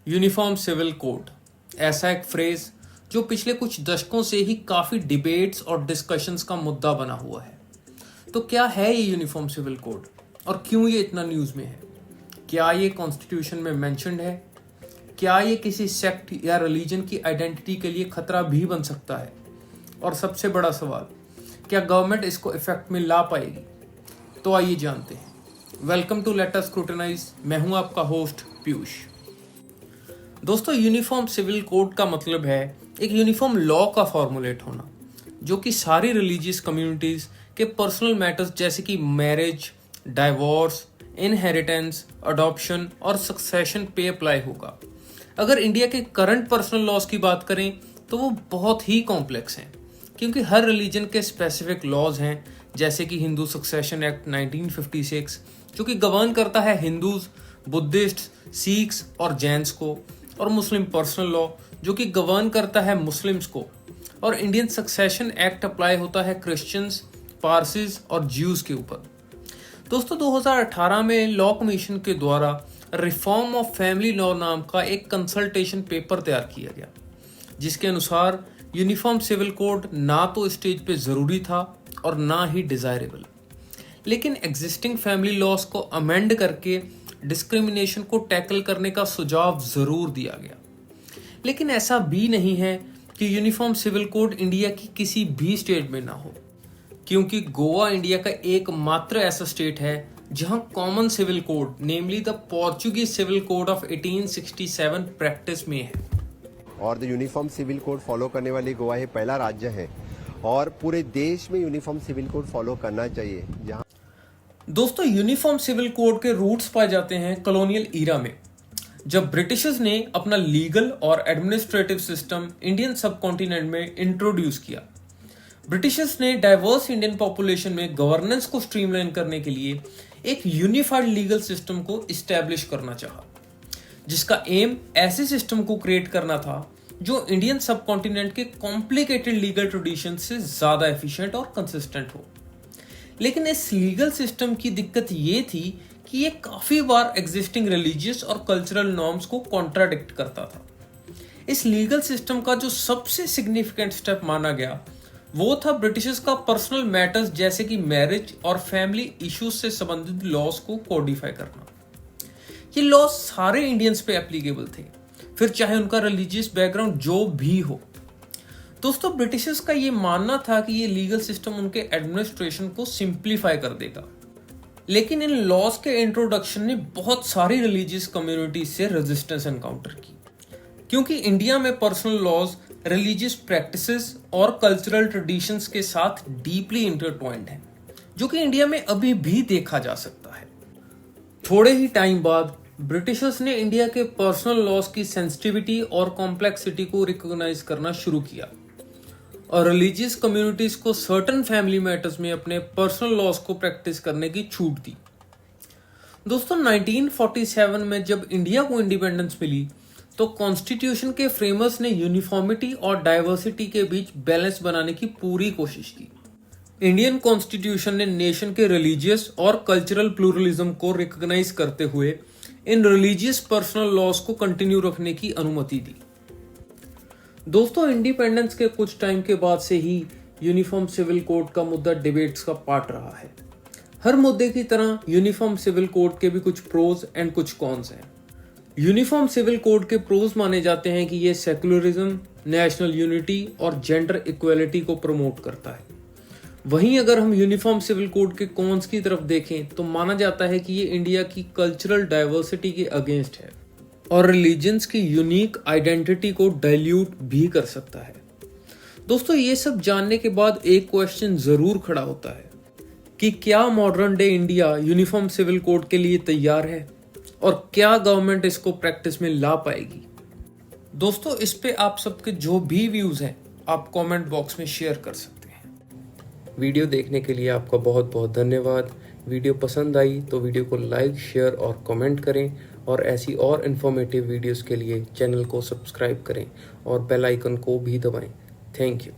Uniform civil code, ऐसा एक phrase जो पिछले कुछ दशकों से ही काफ़ी डिबेट्स और डिस्कशंस का मुद्दा बना हुआ है। तो क्या है ये यूनिफॉर्म सिविल कोड और क्यों ये इतना न्यूज़ में है? क्या ये कॉन्स्टिट्यूशन में मेंशन्ड है? क्या ये किसी सेक्ट या रिलीजन की आइडेंटिटी के लिए खतरा भी बन सकता है? और सबसे बड़ा सवाल, क्या गवर्नमेंट इसको इफेक्ट में ला पाएगी? तो आइए जानते हैं। Welcome to let us scrutinise. मैं हूं आपका होस्ट पीयूष। दोस्तों, यूनिफॉर्म सिविल कोड का मतलब है एक यूनिफॉर्म लॉ का फॉर्मुलेट होना जो कि सारी रिलीजियस कम्युनिटीज के पर्सनल मैटर्स जैसे कि मैरिज, डाइवोर्स, इनहेरिटेंस, अडॉप्शन और सक्सेशन पे अप्लाई होगा। अगर इंडिया के करंट पर्सनल लॉज की बात करें तो वो बहुत ही कॉम्प्लेक्स हैं, क्योंकि हर रिलीजन के स्पेसिफिक लॉज हैं, जैसे कि हिंदू सक्सेशन एक्ट 1956 जो कि गवर्न करता है हिंदूज, बुद्धिस्ट, सिख्स और जैन्स को, और मुस्लिम पर्सनल लॉ जो कि गवर्न करता है मुस्लिम्स को, और इंडियन सक्सेशन एक्ट अप्लाई होता है क्रिश्चियंस, पारसीज और ज्यूज के ऊपर। दोस्तों, 2018 में लॉ कमीशन के द्वारा रिफॉर्म ऑफ फैमिली लॉ नाम का एक कंसल्टेशन पेपर तैयार किया गया, जिसके अनुसार यूनिफॉर्म सिविल कोड ना तो स्टेज पे ज़रूरी था और ना ही डिज़ायरेबल, लेकिन एग्जिस्टिंग फैमिली लॉज को अमेंड करके डिस्क्रिमिनेशन को टैकल करने का सुझाव ज़रूर दिया गया। लेकिन ऐसा भी नहीं है कि यूनिफॉर्म सिविल कोड इंडिया की किसी भी स्टेट में ना हो, क्योंकि गोवा इंडिया का एकमात्र ऐसा स्टेट है जहां common civil code, namely the Portuguese civil code of 1867 practice में है। और the uniform civil code follow करने वाली गोवा ये पहला राज्य है और पूरे देश में यूनिफॉर्म सिविल कोड फॉलो करना चाहिए। जहां दोस्तों, यूनिफॉर्म सिविल कोड के रूट्स पाए जाते हैं कॉलोनियल ईरा में, जब ब्रिटिशर्स ने अपना लीगल और एडमिनिस्ट्रेटिव सिस्टम इंडियन सब कॉन्टिनेंट में इंट्रोड्यूस किया। ब्रिटिशर्स ने डाइवर्स इंडियन पॉपुलेशन में गवर्नेंस को स्ट्रीमलाइन करने के लिए एक यूनिफाइड लीगल सिस्टम को इस्टेब्लिश करना चाहा, जिसका एम ऐसे सिस्टम को क्रिएट करना था जो इंडियन सब कॉन्टिनेंट के कॉम्प्लिकेटेड लीगल ट्रेडिशन से ज्यादा एफिशिएंट और कंसिस्टेंट हो। लेकिन इस लीगल सिस्टम की दिक्कत ये थी कि ये काफी बार एग्जिस्टिंग रिलीजियस और कल्चरल नॉर्म्स को कॉन्ट्राडिक्ट करता था। इस लीगल सिस्टम का जो सबसे सिग्निफिकेंट स्टेप माना गया वो था ब्रिटिशर्स का पर्सनल मैटर्स जैसे कि मैरिज और फैमिली इश्यूज से संबंधित लॉज को कोडिफाई करना। ये लॉज सारे इंडियंस पे एप्लीकेबल थे, फिर चाहे उनका रिलीजियस बैकग्राउंड जो भी हो। दोस्तों, ब्रिटिशर्स का ये मानना था कि ये लीगल सिस्टम उनके एडमिनिस्ट्रेशन को सिंप्लीफाई कर देगा। लेकिन इन लॉज के इंट्रोडक्शन ने बहुत सारी रिलीजियस कम्युनिटीज से रेजिस्टेंस एनकाउंटर की, क्योंकि इंडिया में पर्सनल लॉज रिलीजियस प्रैक्टिसेस और कल्चरल ट्रेडिशंस के साथ डीपली इंटरट्वाइंड हैं, जो कि इंडिया में अभी भी देखा जा सकता है। थोड़े ही टाइम बाद ब्रिटिशर्स ने इंडिया के पर्सनल लॉज की सेंसिटिविटी और कॉम्प्लेक्सिटी को रिकॉग्नाइज करना शुरू किया और रिलीजियस कम्युनिटीज को सर्टेन फैमिली मैटर्स में अपने पर्सनल लॉज को प्रैक्टिस करने की छूट दी। दोस्तों, 1947 में जब इंडिया को इंडिपेंडेंस मिली तो कॉन्स्टिट्यूशन के फ्रेमर्स ने यूनिफॉर्मिटी और डाइवर्सिटी के बीच बैलेंस बनाने की पूरी कोशिश की। इंडियन कॉन्स्टिट्यूशन ने नेशन के रिलीजियस और कल्चरल प्लूरलिज्म को रिकॉग्नाइज करते हुए इन रिलीजियस पर्सनल लॉज को कंटिन्यू रखने की अनुमति दी। दोस्तों, इंडिपेंडेंस के कुछ टाइम के बाद से ही यूनिफॉर्म सिविल कोड का मुद्दा डिबेट्स का पार्ट रहा है। हर मुद्दे की तरह यूनिफॉर्म सिविल कोड के भी कुछ प्रोज एंड कुछ कॉन्स हैं। यूनिफॉर्म सिविल कोड के प्रोज माने जाते हैं कि ये सेकुलरिज्म, नेशनल यूनिटी और जेंडर इक्वलिटी को प्रमोट करता है। वहीं अगर हम यूनिफॉर्म सिविल कोड के कॉन्स की तरफ देखें तो माना जाता है कि ये इंडिया की कल्चरल डाइवर्सिटी के अगेंस्ट है और रिलीजन्स की यूनिक आइडेंटिटी को डाइल्यूट भी कर सकता है। दोस्तों, ये सब जानने के बाद एक क्वेश्चन जरूर खड़ा होता है कि क्या modern day India uniform civil code के लिए तैयार है और क्या गवर्नमेंट इसको प्रैक्टिस में ला पाएगी? दोस्तों, इस पे आप सबके जो भी व्यूज हैं आप कमेंट बॉक्स में शेयर कर सकते हैं। वीडियो देखने के लिए आपका बहुत बहुत धन्यवाद। वीडियो पसंद आई तो वीडियो को लाइक, शेयर और कमेंट करें, और ऐसी और इन्फॉर्मेटिव वीडियोस के लिए चैनल को सब्सक्राइब करें और बेल आइकन को भी दबाएं। Thank you.